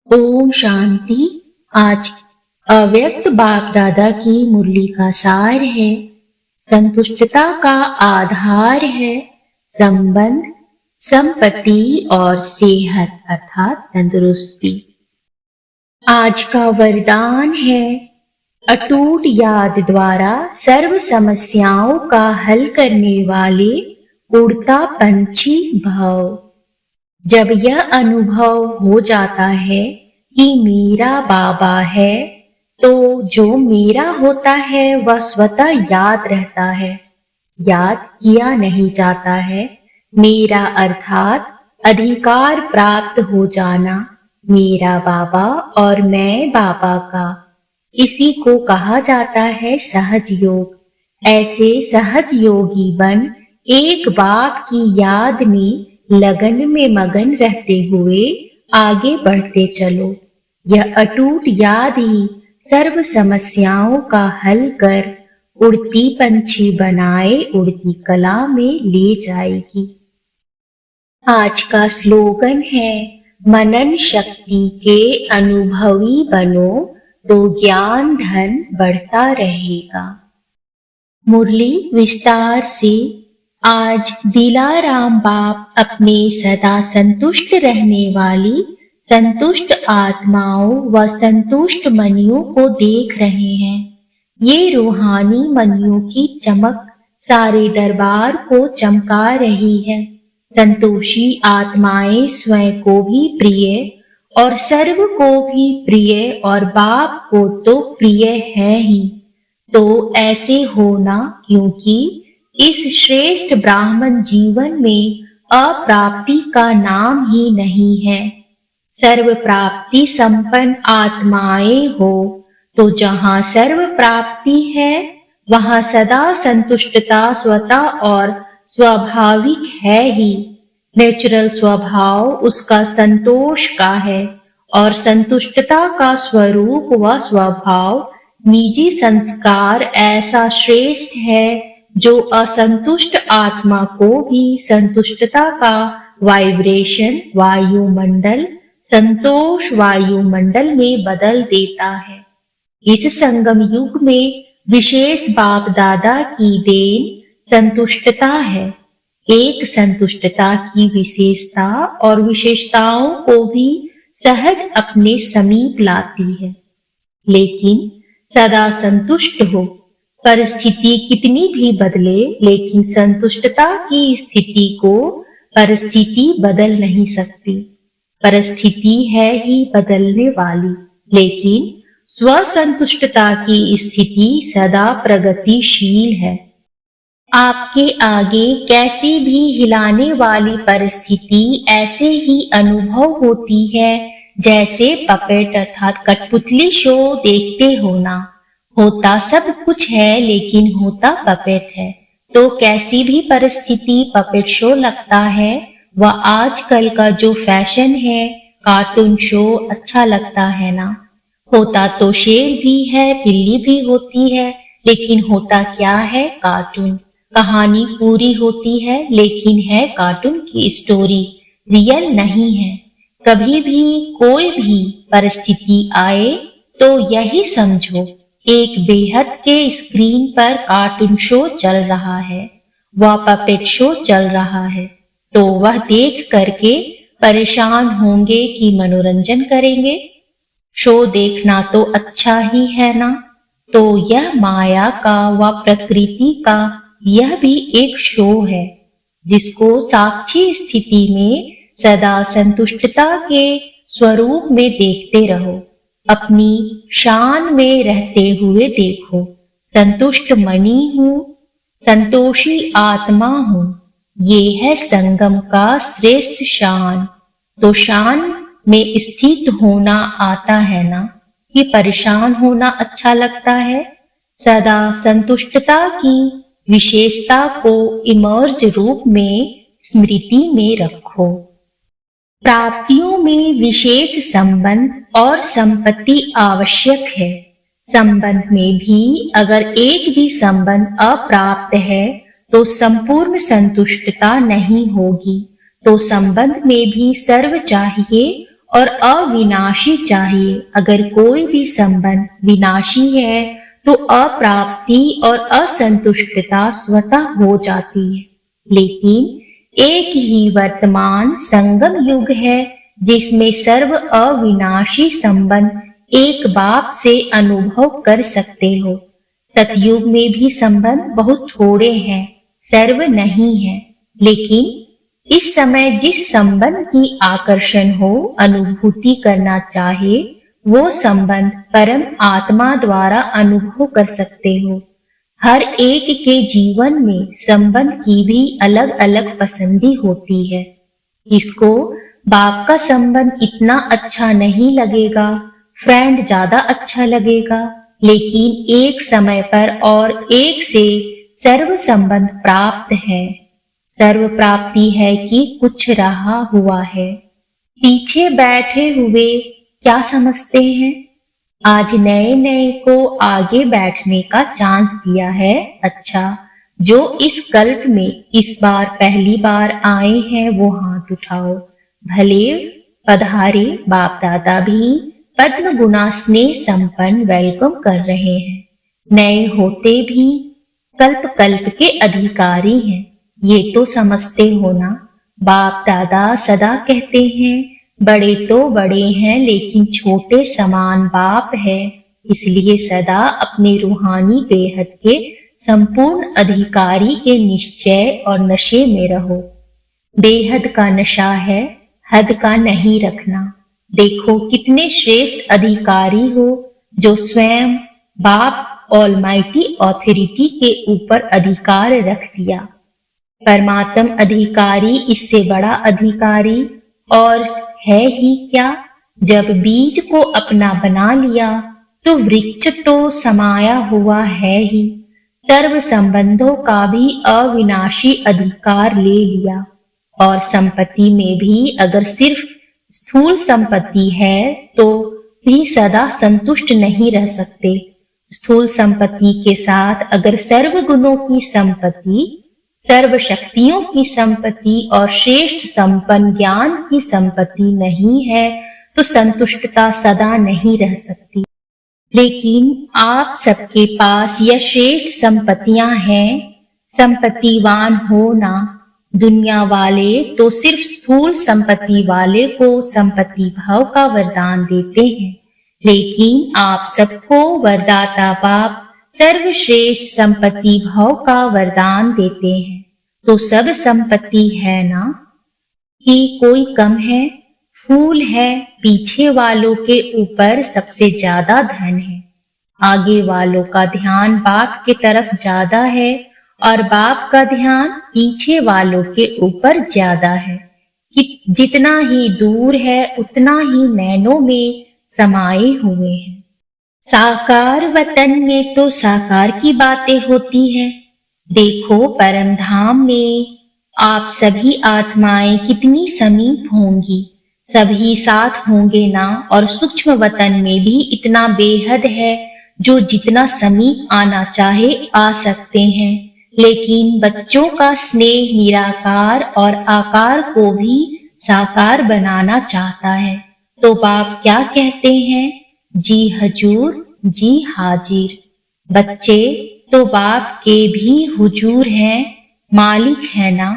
ओम शांति। आज अव्यक्त बाप दादा की मुरली का सार है। संतुष्टता का आधार है संबंध, संपत्ति और सेहत अर्थात तंदुरुस्ती। आज का वरदान है अटूट याद द्वारा सर्व समस्याओं का हल करने वाले उड़ता पंछी भव। जब यह अनुभव हो जाता है कि मेरा बाबा है, तो जो मेरा होता है वह स्वतः याद रहता है, याद किया नहीं जाता है। मेरा अर्थात अधिकार प्राप्त हो जाना, मेरा बाबा और मैं बाबा का। इसी को कहा जाता है सहज योग। ऐसे सहज योगी बन एक बाप की याद में लगन में मगन रहते हुए आगे बढ़ते चलो। यह अटूट याद ही सर्व समस्याओं का हल कर उड़ती पंछी बनाए उड़ती कला में ले जाएगी। आज का स्लोगन है मनन शक्ति के अनुभवी बनो तो ज्ञान धन बढ़ता रहेगा। मुरली विस्तार से। आज दिलाराम बाप अपने सदा संतुष्ट रहने वाली संतुष्ट आत्माओं व संतुष्ट मनियों को देख रहे हैं। ये रूहानी मनियों की चमक सारे दरबार को चमका रही है। संतोषी आत्माएं स्वयं को भी प्रिय और सर्व को भी प्रिय और बाप को तो प्रिय है ही। तो ऐसे होना क्योंकि इस श्रेष्ठ ब्राह्मण जीवन में अप्राप्ति का नाम ही नहीं है। सर्व प्राप्ति संपन्न आत्माएं हो तो जहाँ सर्व प्राप्ति है वहाँ सदा संतुष्टता स्वतः और स्वाभाविक है ही। नेचुरल स्वभाव उसका संतोष का है और संतुष्टता का स्वरूप व स्वभाव निजी संस्कार ऐसा श्रेष्ठ है जो असंतुष्ट आत्मा को भी संतुष्टता का वाइब्रेशन वायुमंडल संतोष वायुमंडल में बदल देता है। इस संगम युग में विशेष बाप दादा की देन संतुष्टता है। एक संतुष्टता की विशेषता और विशेषताओं को भी सहज अपने समीप लाती है। लेकिन सदा संतुष्ट हो। परिस्थिति कितनी भी बदले, लेकिन संतुष्टता की स्थिति को परिस्थिति बदल नहीं सकती। परिस्थिति है ही बदलने वाली, लेकिन स्वसंतुष्टता की स्थिति सदा प्रगतिशील है। आपके आगे कैसी भी हिलाने वाली परिस्थिति ऐसे ही अनुभव होती है जैसे पपेट अर्थात कठपुतली शो देखते हो ना। होता सब कुछ है लेकिन होता पपेट है। तो कैसी भी परिस्थिति पपेट शो लगता है। वह आजकल का जो फैशन है कार्टून शो अच्छा लगता है ना। होता तो शेर भी है, बिल्ली भी होती है, लेकिन होता क्या है कार्टून। कहानी पूरी होती है लेकिन है कार्टून की स्टोरी, रियल नहीं है। कभी भी कोई भी परिस्थिति आए तो यही समझो एक बेहद के स्क्रीन पर कार्टून शो चल रहा है, वह पपेट शो चल रहा है। तो वह देख करके परेशान होंगे कि मनोरंजन करेंगे। शो देखना तो अच्छा ही है ना। तो यह माया का व प्रकृति का यह भी एक शो है जिसको साक्षी स्थिति में सदा संतुष्टता के स्वरूप में देखते रहो। अपनी शान में रहते हुए देखो। संतुष्ट मणि हूँ, संतोषी आत्मा हूँ। ये है संगम का श्रेष्ठ शान। तो शान में स्थित होना आता है ना कि परेशान होना अच्छा लगता है। सदा संतुष्टता की विशेषता को इमर्ज रूप में स्मृति में रखो। प्राप्तियों में विशेष संबंध और संपत्ति आवश्यक है। संबंध में भी अगर एक भी संबंध अप्राप्त है तो संपूर्ण संतुष्टता नहीं होगी। तो संबंध में भी सर्व चाहिए और अविनाशी चाहिए। अगर कोई भी संबंध विनाशी है तो अप्राप्ति और असंतुष्टता स्वतः हो जाती है। लेकिन एक ही वर्तमान संगम युग है जिसमें सर्व अविनाशी संबंध एक बाप से अनुभव कर सकते हो। सतयुग में भी संबंध बहुत थोड़े हैं, सर्व नहीं है, लेकिन इस समय जिस संबंध की आकर्षण हो, अनुभूति करना चाहे, वो संबंध परम आत्मा द्वारा अनुभव कर सकते हो। हर एक के जीवन में संबंध की भी अलग अलग पसंदी होती है। किसको बाप का संबंध इतना अच्छा नहीं लगेगा, फ्रेंड ज्यादा अच्छा लगेगा, लेकिन एक समय पर और एक से सर्व संबंध प्राप्त है। सर्व प्राप्ति है कि कुछ रहा हुआ है। पीछे बैठे हुए क्या समझते हैं? आज नए नए को आगे बैठने का चांस दिया है। अच्छा, जो इस कल्प में इस बार पहली बार आए हैं वो हाथ उठाओ। भले पधारे। बाप दादा भी पद्म गुना स्नेह संपन्न वेलकम कर रहे हैं। नए होते भी कल्प कल्प के अधिकारी हैं, ये तो समझते हो ना। बाप दादा सदा कहते हैं बड़े तो बड़े हैं लेकिन छोटे समान बाप है, इसलिए सदा अपने रूहानी बेहद के संपूर्ण अधिकारी के निश्चय और नशे में रहो। बेहद का नशा है, हद का नहीं रखना। देखो कितने श्रेष्ठ अधिकारी हो जो स्वयं बाप ऑलमाइटी ऑथोरिटी के ऊपर अधिकार रख दिया। परमात्म अधिकारी इससे बड़ा अधिकारी और है ही क्या। जब बीज को अपना बना लिया तो वृक्ष तो समाया हुआ है ही। सर्व संबंधों का भी अविनाशी अधिकार ले लिया। और संपत्ति में भी अगर सिर्फ स्थूल संपत्ति है तो भी सदा संतुष्ट नहीं रह सकते। स्थूल संपत्ति के साथ अगर सर्व गुणों की संपत्ति, सर्व शक्तियों की संपत्ति और श्रेष्ठ संपन्न ज्ञान की संपत्ति नहीं है तो संतुष्टता सदा नहीं रह सकती। लेकिन आप सबके पास यह श्रेष्ठ संपत्तियां हैं। संपत्तिवान हो ना। दुनिया वाले तो सिर्फ स्थूल संपत्ति वाले को संपत्ति भाव का वरदान देते हैं, लेकिन आप सबको वरदाता बाप सर्वश्रेष्ठ संपत्ति भाव का वरदान देते हैं। तो सब संपत्ति है ना कि कोई कम है? फूल है, पीछे वालों के ऊपर सबसे ज्यादा धन है। आगे वालों का ध्यान बाप के तरफ ज्यादा है और बाप का ध्यान पीछे वालों के ऊपर ज्यादा है। कि जितना ही दूर है उतना ही नैनों में समाये हुए हैं। साकार वतन में तो साकार की बातें होती है। देखो परम धाम में आप सभी आत्माएं कितनी समीप होंगी, सभी साथ होंगे ना। और सूक्ष्म वतन में भी इतना बेहद है, जो जितना समीप आना चाहे आ सकते हैं। लेकिन बच्चों का स्नेह निराकार और आकार को भी साकार बनाना चाहता है। तो बाप क्या कहते हैं? जी हजूर, जी हाजिर। बच्चे तो बाप के भी हुजूर हैं, मालिक है ना।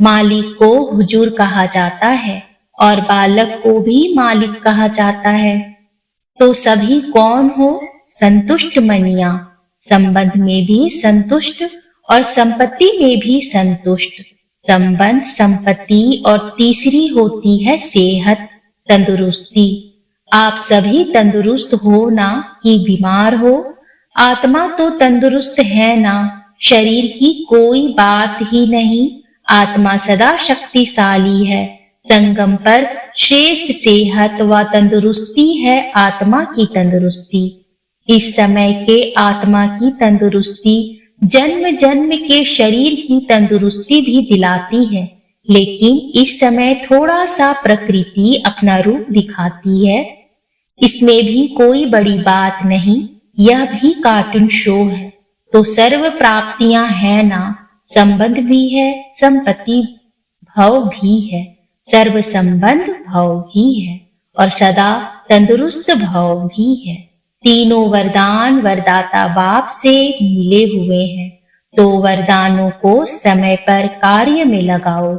मालिक को हुजूर कहा जाता है और बालक को भी मालिक कहा जाता है। तो सभी कौन हो? संतुष्ट मनिया। संबंध में भी संतुष्ट और संपत्ति में भी संतुष्ट। संबंध, संपत्ति और तीसरी होती है सेहत, तंदुरुस्ती। आप सभी तंदुरुस्त हो ना कि बीमार हो? आत्मा तो तंदुरुस्त है ना। शरीर की कोई बात ही नहीं। आत्मा सदा शक्तिशाली है। संगम पर श्रेष्ठ सेहत व तंदुरुस्ती है आत्मा की तंदुरुस्ती। इस समय के आत्मा की तंदुरुस्ती जन्म जन्म के शरीर की तंदुरुस्ती भी दिलाती है, लेकिन इस समय थोड़ा सा प्रकृति अपना रूप दिखाती है। इसमें भी कोई बड़ी बात नहीं, यह भी कार्टून शो है। तो सर्व प्राप्तियां है ना। संबंध भी है, संपत्ति भव भी है, सर्व संबंध भव भी है और सदा तंदुरुस्त भाव भी है। तीनों वरदान वरदाता बाप से मिले हुए हैं, तो वरदानों को समय पर कार्य में लगाओ।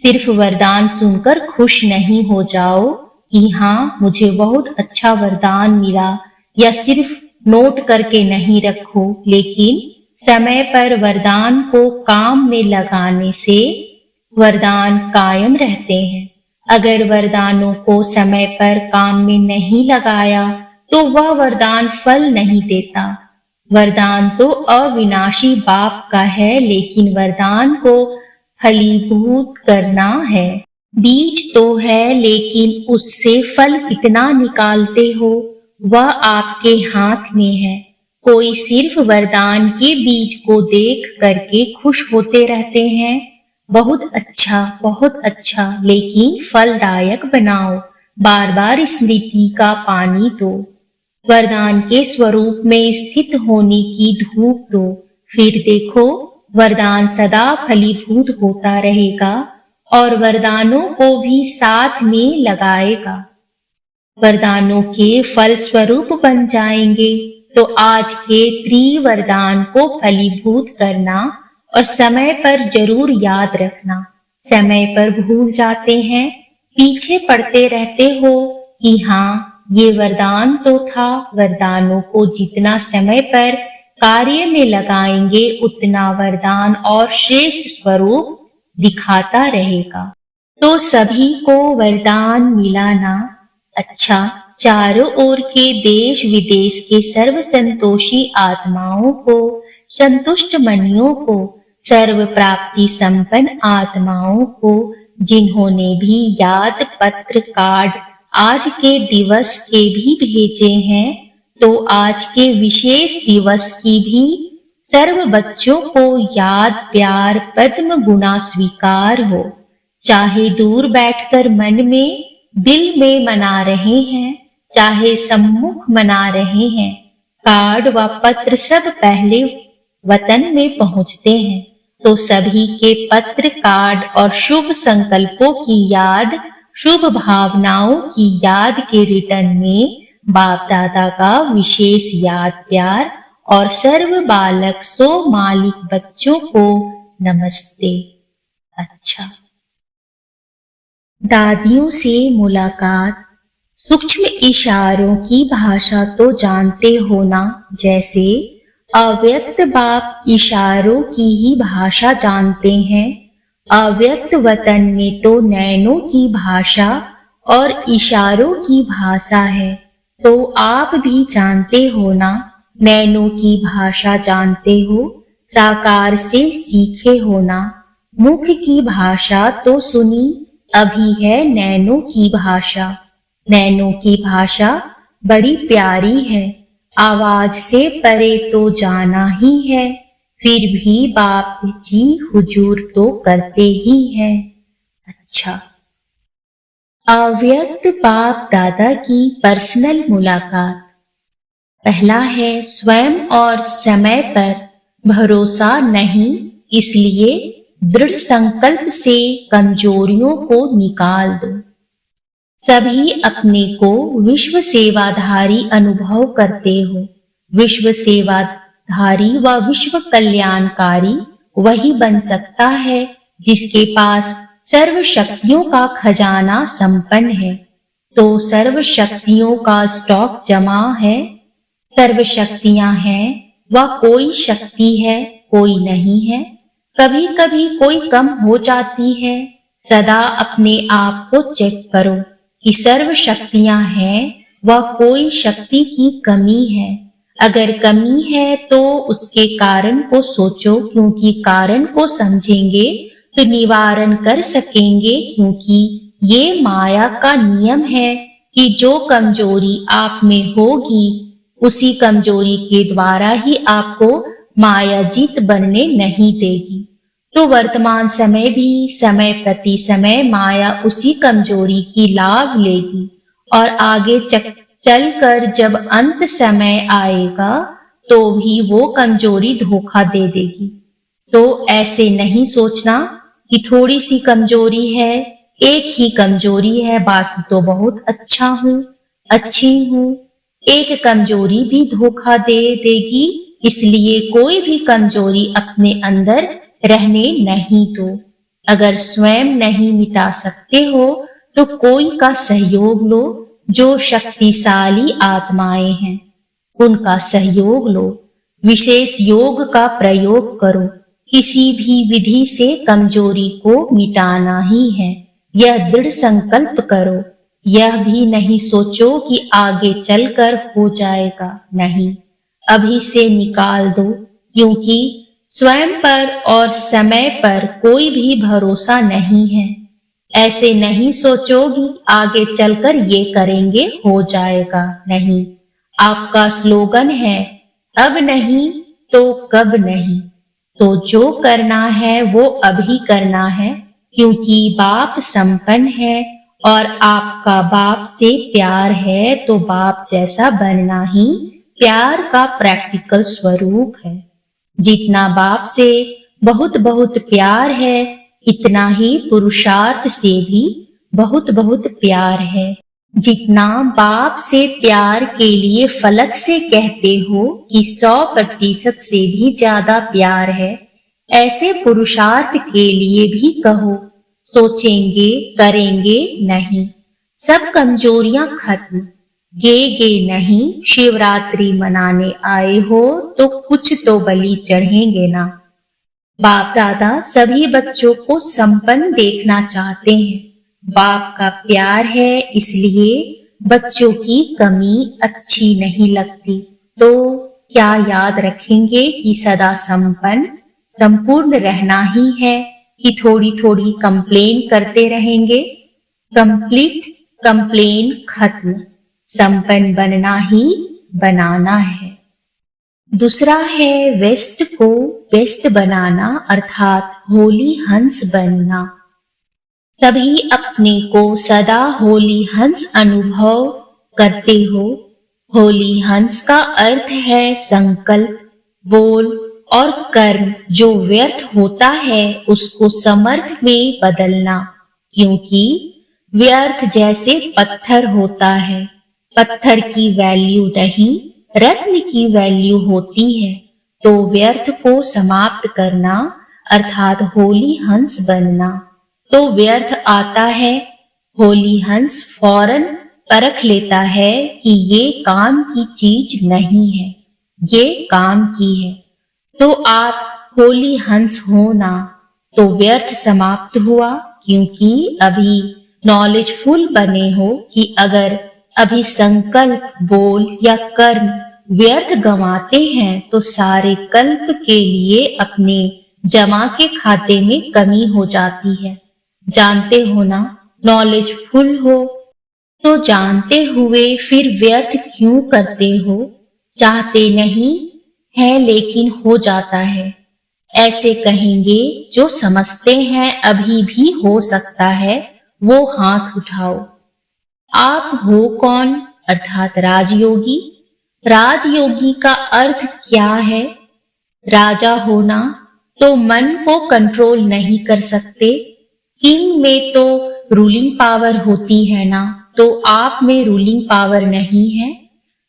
सिर्फ वरदान सुनकर खुश नहीं हो जाओ कि हाँ मुझे बहुत अच्छा वरदान मिला, या सिर्फ नोट करके नहीं रखो, लेकिन समय पर वरदान को काम में लगाने से वरदान कायम रहते हैं। अगर वरदानों को समय पर काम में नहीं लगाया तो वह वरदान फल नहीं देता। वरदान तो अविनाशी बाप का है, लेकिन वरदान को फलीभूत करना है। बीज तो है, लेकिन उससे फल कितना निकालते हो वह आपके हाथ में है। कोई सिर्फ वरदान के बीज को देख करके खुश होते रहते हैं, बहुत अच्छा, लेकिन फलदायक बनाओ, बार बार स्मृति का पानी दो, वरदान के स्वरूप में स्थित होने की धूप दो, फिर देखो वरदान सदा फलीभूत होता रहेगा और वरदानों को भी साथ में लगाएगा। वरदानों के फल स्वरूप बन जाएंगे। तो आज के त्रिवरदान को फलीभूत करना और समय पर जरूर याद रखना। समय पर भूल जाते हैं, पीछे पड़ते रहते हो कि हाँ ये वरदान तो था। वरदानों को जितना समय पर कार्य में लगाएंगे उतना वरदान और श्रेष्ठ स्वरूप दिखाता रहेगा। तो सभी को वरदान मिला ना? अच्छा, चारों ओर के देश विदेश के सर्व संतोषी आत्माओं को, संतुष्ट मनियों को, सर्व प्राप्ति संपन्न आत्माओं को, जिन्होंने भी याद पत्र कार्ड आज के दिवस के भी भेजे हैं, तो आज के विशेष दिवस की भी सर्व बच्चों को याद प्यार पद्म गुना स्वीकार हो। चाहे दूर बैठकर मन में दिल में मना रहे हैं, चाहे सम्मुख मना रहे हैं, कार्ड व पत्र सब पहले वतन में पहुंचते हैं। तो सभी के पत्र कार्ड और शुभ संकल्पों की याद, शुभ भावनाओं की याद के रिटर्न में बाप दादा का विशेष याद प्यार और सर्व बालक सो मालिक बच्चों को नमस्ते। अच्छा, दादियों से मुलाकात। सूक्ष्म इशारों की भाषा तो जानते हो ना, जैसे अव्यक्त बाप इशारों की ही भाषा जानते हैं। अव्यक्त वतन में तो नैनों की भाषा और इशारों की भाषा है, तो आप भी जानते हो ना, नैनों की भाषा जानते हो, साकार से सीखे हो ना। मुख की भाषा तो सुनी, अभी है नैनों की भाषा। नैनों की भाषा बड़ी प्यारी है, आवाज से परे तो जाना ही है, फिर भी बाप जी हुजूर तो करते ही हैं। अच्छा, अव्यक्त बाप दादा की पर्सनल मुलाकात। पहला है, स्वयं और समय पर भरोसा नहीं, इसलिए दृढ़ संकल्प से कमजोरियों को निकाल दो। सभी अपने को विश्व सेवाधारी अनुभव करते हो। विश्व सेवाधारी व विश्व कल्याणकारी वही बन सकता है जिसके पास सर्व शक्तियों का खजाना संपन्न है। तो सर्व शक्तियों का स्टॉक जमा है, सर्व शक्तियां हैं, वह कोई शक्ति है, कोई नहीं है। कभी कभी कोई कम हो जाती है। सदा अपने आप को चेक करो कि सर्व शक्तियां हैं, वह कोई शक्ति की कमी है। अगर कमी है तो उसके कारण को सोचो, क्योंकि कारण को समझेंगे तो निवारण कर सकेंगे। क्योंकि ये माया का नियम है कि जो कमजोरी आप में होगी उसी कमजोरी के द्वारा ही आपको माया जीत बनने नहीं देगी। तो वर्तमान समय भी समय प्रति समय माया उसी कमजोरी की लाभ लेगी और आगे चलकर जब अंत समय आएगा तो भी वो कमजोरी धोखा दे देगी। तो ऐसे नहीं सोचना कि थोड़ी सी कमजोरी है एक ही कमजोरी है, बाकी तो बहुत अच्छा हूँ, अच्छी हूँ। एक कमजोरी भी धोखा दे देगी, इसलिए कोई भी कमजोरी अपने अंदर रहने नहीं दो। अगर स्वयं नहीं मिटा सकते हो तो कोई का सहयोग लो, जो शक्तिशाली आत्माएं हैं उनका सहयोग लो। विशेष योग का प्रयोग करो। किसी भी विधि से कमजोरी को मिटाना ही है, यह दृढ़ संकल्प करो। यह भी नहीं सोचो कि आगे चलकर हो जाएगा, नहीं, अभी से निकाल दो, क्योंकि स्वयं पर और समय पर कोई भी भरोसा नहीं है। ऐसे नहीं सोचोगी आगे चलकर ये करेंगे हो जाएगा, नहीं। आपका स्लोगन है, अब नहीं तो कब नहीं। तो जो करना है वो अभी करना है, क्योंकि बाप संपन्न है और आपका बाप से प्यार है, तो बाप जैसा बनना ही प्यार का प्रैक्टिकल स्वरूप है। जितना बाप से बहुत बहुत प्यार है, इतना ही पुरुषार्थ से भी बहुत बहुत प्यार है। जितना बाप से प्यार के लिए फलक से कहते हो कि 100% से भी ज्यादा प्यार है, ऐसे पुरुषार्थ के लिए भी कहो। सोचेंगे, करेंगे नहीं, सब कमजोरियां खत्म। गे नहीं, शिवरात्रि मनाने आए हो तो कुछ तो बलि चढ़ेंगे ना। बाप दादा सभी बच्चों को संपन्न देखना चाहते हैं। बाप का प्यार है, इसलिए बच्चों की कमी अच्छी नहीं लगती। तो क्या याद रखेंगे कि सदा संपन्न संपूर्ण रहना ही है, कि थोड़ी थोड़ी कंप्लेन करते रहेंगे? कंप्लीट कंप्लेन खत्म, संपन्न बनना ही बनाना है। दूसरा है वेस्ट को बेस्ट बनाना, अर्थात होली हंस बनना। सभी अपने को सदा होली हंस अनुभव करते हो। होली हंस का अर्थ है संकल्प, बोल और कर्म जो व्यर्थ होता है उसको समर्थ में बदलना, क्योंकि व्यर्थ जैसे पत्थर होता है। पत्थर की वैल्यू नहीं, रत्न की वैल्यू होती है। तो व्यर्थ को समाप्त करना अर्थात होली हंस बनना। तो व्यर्थ आता है, होली हंस फौरन परख लेता है कि ये काम की चीज नहीं है, ये काम की है। तो आप होली हंस हो ना, तो व्यर्थ समाप्त हुआ, क्योंकि अभी नॉलेजफुल बने हो कि अगर अभी संकल्प, बोल या कर्म व्यर्थ गंवाते हैं तो सारे कल्प के लिए अपने जमा के खाते में कमी हो जाती है। जानते हो ना, नॉलेजफुल हो तो जानते हुए फिर व्यर्थ क्यों करते हो? चाहते नहीं है लेकिन हो जाता है। ऐसे कहेंगे जो समझते हैं अभी भी हो सकता है, वो हाथ उठाओ। आप हो कौन? अर्थात राजयोगी। राजयोगी का अर्थ क्या है? राजा होना। तो मन को कंट्रोल नहीं कर सकते। किंग में तो रूलिंग पावर होती है ना, तो आप में रूलिंग पावर नहीं है।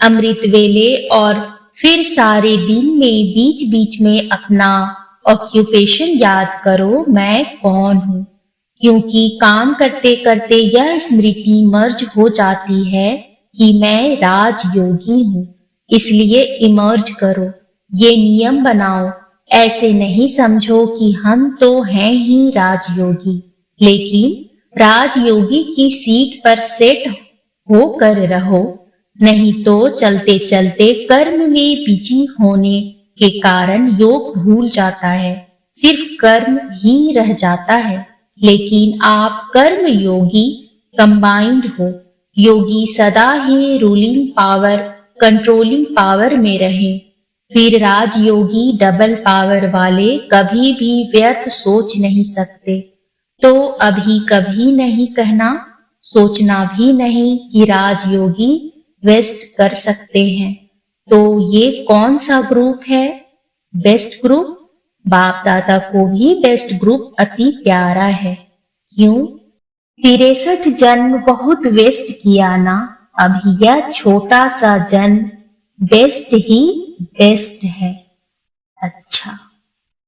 अमृत वेले और फिर सारे दिन में बीच बीच में अपना ऑक्यूपेशन याद करो, मैं कौन हूँ। क्योंकि काम करते करते यह स्मृति मर्ज हो जाती है कि मैं राजयोगी हूँ, इसलिए इमर्ज करो। ये नियम बनाओ। ऐसे नहीं समझो कि हम तो हैं ही राजयोगी, लेकिन राजयोगी की सीट पर सेट होकर रहो। नहीं तो चलते चलते कर्म में बिजी होने के कारण योग भूल जाता है, सिर्फ कर्म ही रह जाता है। लेकिन आप कर्म योगी कंबाइंड हो। योगी सदा ही रूलिंग पावर, कंट्रोलिंग पावर में रहे। फिर राजयोगी डबल पावर वाले कभी भी व्यर्थ सोच नहीं सकते। तो अभी कभी नहीं कहना, सोचना भी नहीं कि राजयोगी वेस्ट कर सकते हैं। तो ये कौन सा ग्रुप है? Best group. बाप दादा को भी बेस्ट ग्रुप अति प्यारा है। क्यों? 63 जन्म बहुत वेस्ट किया ना, अभी यह छोटा सा जन्म बेस्ट ही बेस्ट है। अच्छा।